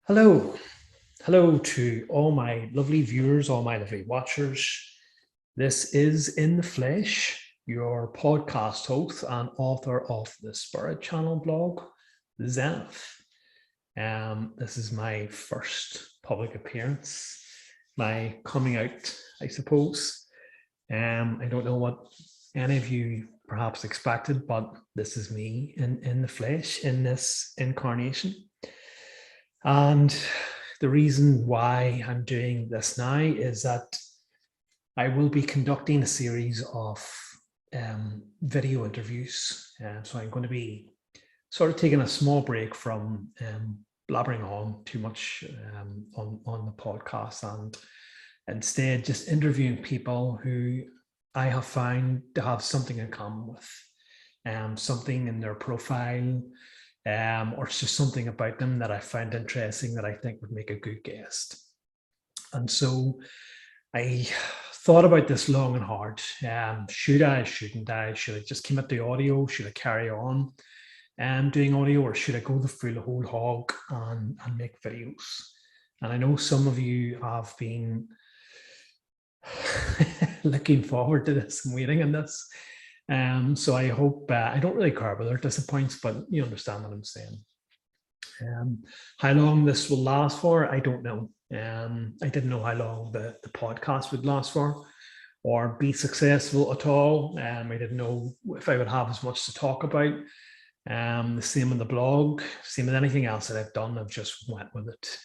Hello. Hello to all my lovely viewers, all my lovely watchers. This is In the Flesh, your podcast host and author of the Spirit Channel blog, TheZenith. This is my first public appearance, my coming out, I suppose. I don't know what any of you perhaps expected, but this is me in the flesh in this incarnation. And the reason why I'm doing this now is that I will be conducting a series of video interviews. So I'm going to be sort of taking a small break from blabbering on too much on the podcast, and instead just interviewing people who I have found to have something in common with, something in their profile, or it's just something about them that I find interesting that I think would make a good guest. And so I thought about this long and hard. Should I, shouldn't I? Should I just commit to audio? Should I carry on doing audio, or should I go the full whole hog and make videos? And I know some of you have been looking forward to this and waiting on this. So I hope, I don't really care whether it disappoints, but you understand what I'm saying. How long this will last for, I don't know. I didn't know how long the podcast would last for or be successful at all. I didn't know if I would have as much to talk about. The same in the blog, same with anything else that I've done, I've just went with it.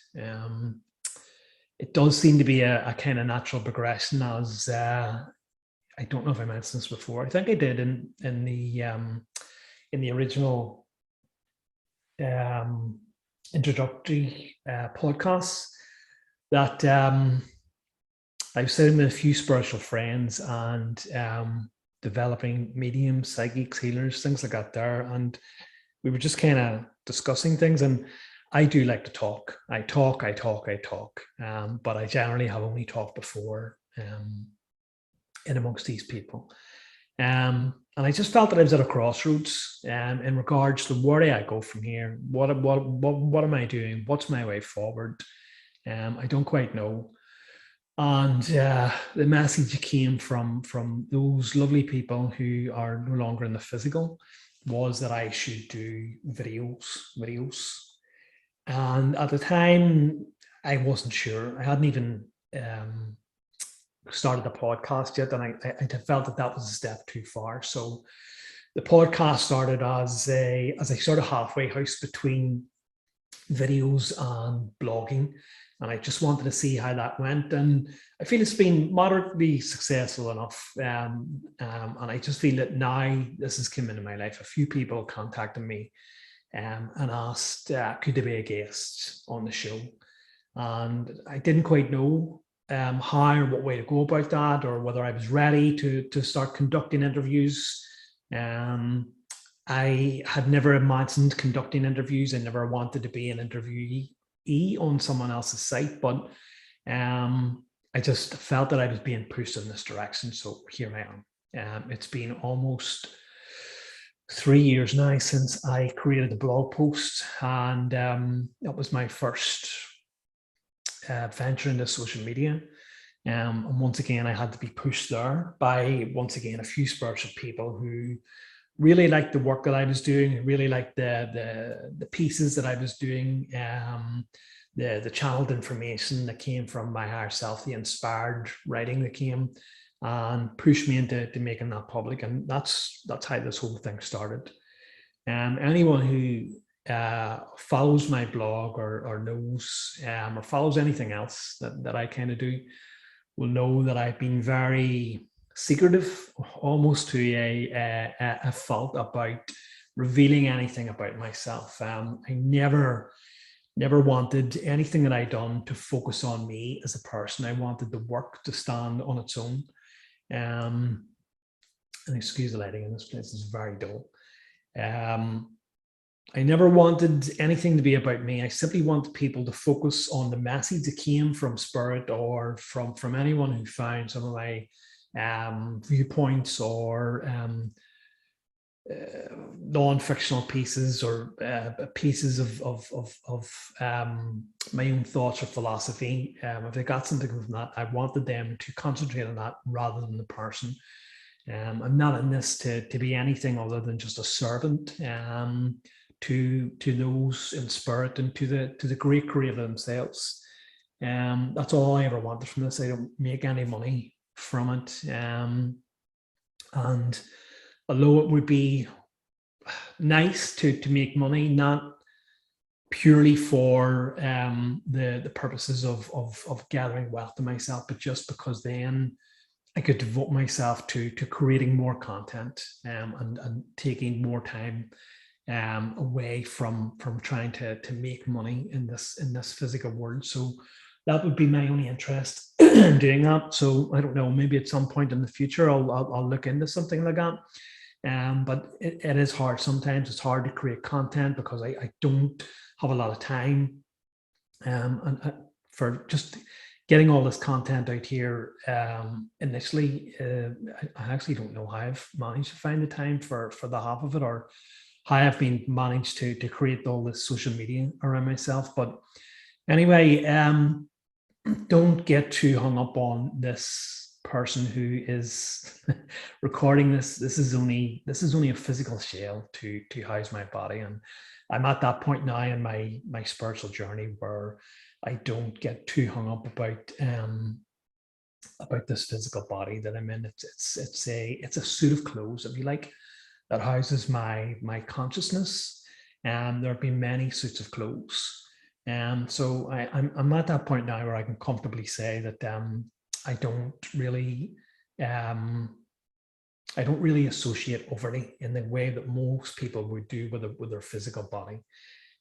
It does seem to be a kind of natural progression, as I don't know if I mentioned this before. I think I did in the original introductory podcasts that I was sitting with a few spiritual friends and developing mediums, psychics, healers, things like that there, and we were just kind of discussing things. And I do like to talk. I talk, but I generally have only talked before in amongst these people. And I just felt that I was at a crossroads in regards to where do I go from here? What am I doing? What's my way forward? I don't quite know. And the message came from those lovely people who are no longer in the physical, was that I should do videos. And at the time, I wasn't sure. I hadn't even started the podcast yet, and I felt that was a step too far. So the podcast started as a sort of halfway house between videos and blogging, and I just wanted to see how that went. And I feel it's been moderately successful enough. And I just feel that now this has come into my life. A few people contacted me and asked, could there be a guest on the show? And I didn't quite know how or what way to go about that, or whether I was ready to start conducting interviews. I had never imagined conducting interviews. I never wanted to be an interviewee on someone else's site, but I just felt that I was being pushed in this direction. So here I am. It's been almost 3 years now since I created the blog post, and that was my first venture into social media. And once again, I had to be pushed there by, once again, a few spiritual people who really liked the work that I was doing, really liked the pieces that I was doing, the channeled information that came from my higher self, the inspired writing that came, and pushed me into making that public. And that's how this whole thing started. Anyone who follows my blog or knows or follows anything else that I kind of do will know that I've been very secretive, almost to a fault, about revealing anything about myself. I never wanted anything that I'd done to focus on me as a person. I wanted the work to stand on its own. And excuse the lighting in this place, is very dull. I never wanted anything to be about me. I simply wanted people to focus on the message that came from spirit, or from anyone who found some of my viewpoints or non-fictional pieces or pieces of my own thoughts or philosophy. If they got something from that, I wanted them to concentrate on that rather than the person. I'm not in this to be anything other than just a servant to those in spirit and to the great creator themselves. That's all I ever wanted from this. I don't make any money from it. And although it would be nice to make money, not purely for the purposes of gathering wealth to myself, but just because then I could devote myself to creating more content and taking more time away from trying to make money in this physical world. So that would be my only interest in doing that. So I don't know, maybe at some point in the future I'll look into something like that. But it is hard sometimes. It's hard to create content because I don't have a lot of time and for just getting all this content out here. Initially, I actually don't know how I've managed to find the time for the half of it, or how I've been managed to create all this social media around myself. But anyway, don't get too hung up on this person who is recording this. This is only a physical shell to house my body, and I'm at that point now in my spiritual journey where I don't get too hung up about this physical body that I'm in. It's a suit of clothes, if you like, that houses my consciousness. And there have been many suits of clothes. So I'm at that point now where I can comfortably say that I don't really associate overly in the way that most people would do with their physical body.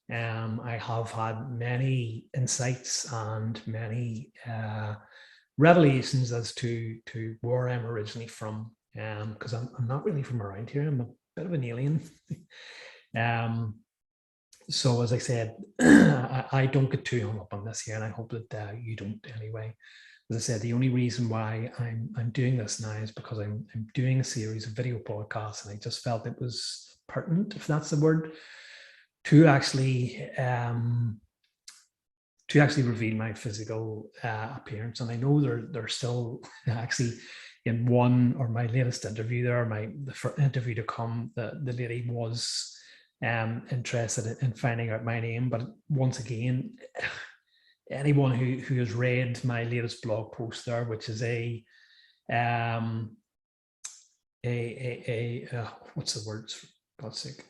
I have had many insights and many revelations as to where I'm originally from, because I'm not really from around here. I'm a bit of an alien. So as I said, I don't get too hung up on this here, and I hope that you don't anyway. As I said, the only reason why I'm doing this now is because I'm doing a series of video podcasts, and I just felt it was pertinent, if that's the word, to actually reveal my physical appearance. And I know they're still actually in one, or my latest interview there, the first interview to come, the lady was interested in finding out my name. But once again, anyone who has read my latest blog post there, which is what's the words, for God's sake,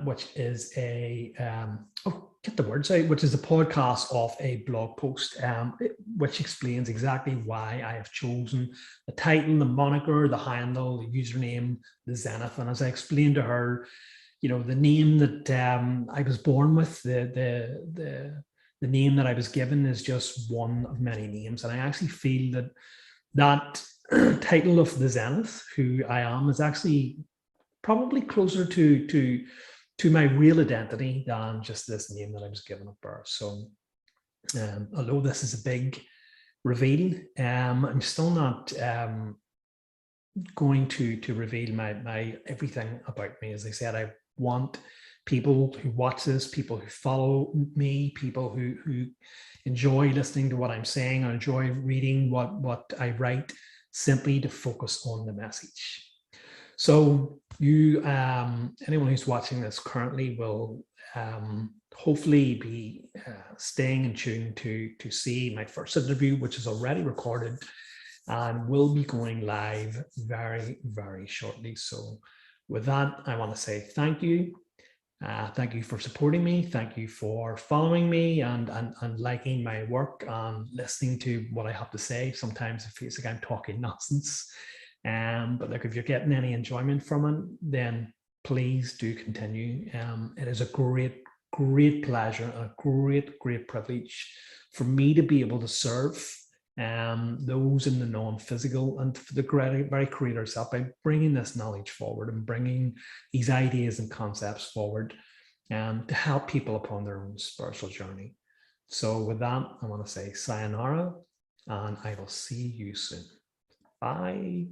which is get the words out, which is a podcast of a blog post, which explains exactly why I have chosen the title, the moniker, the handle, the username, TheZenith. And as I explained to her, the name that I was born with, the name that I was given, is just one of many names. And I actually feel that title of TheZenith, who I am, is actually probably closer to my real identity than just this name that I was given at birth. So although this is a big reveal, I'm still not going to reveal my everything about me. As I said, I want people who watch this, people who follow me, people who enjoy listening to what I'm saying, or enjoy reading what I write, simply to focus on the message. So you, anyone who's watching this currently, will hopefully be staying in tune to see my first interview, which is already recorded and will be going live very, very shortly. So with that, I want to say thank you. Thank you for supporting me. Thank you for following me and liking my work and listening to what I have to say. Sometimes it feels like I'm talking nonsense. But look, if you're getting any enjoyment from it, then please do continue. It is a great, great pleasure, a great, great privilege for me to be able to serve those in the non-physical and for the very creators help by bringing this knowledge forward and bringing these ideas and concepts forward to help people upon their own spiritual journey. So with that, I want to say sayonara, and I will see you soon. Bye.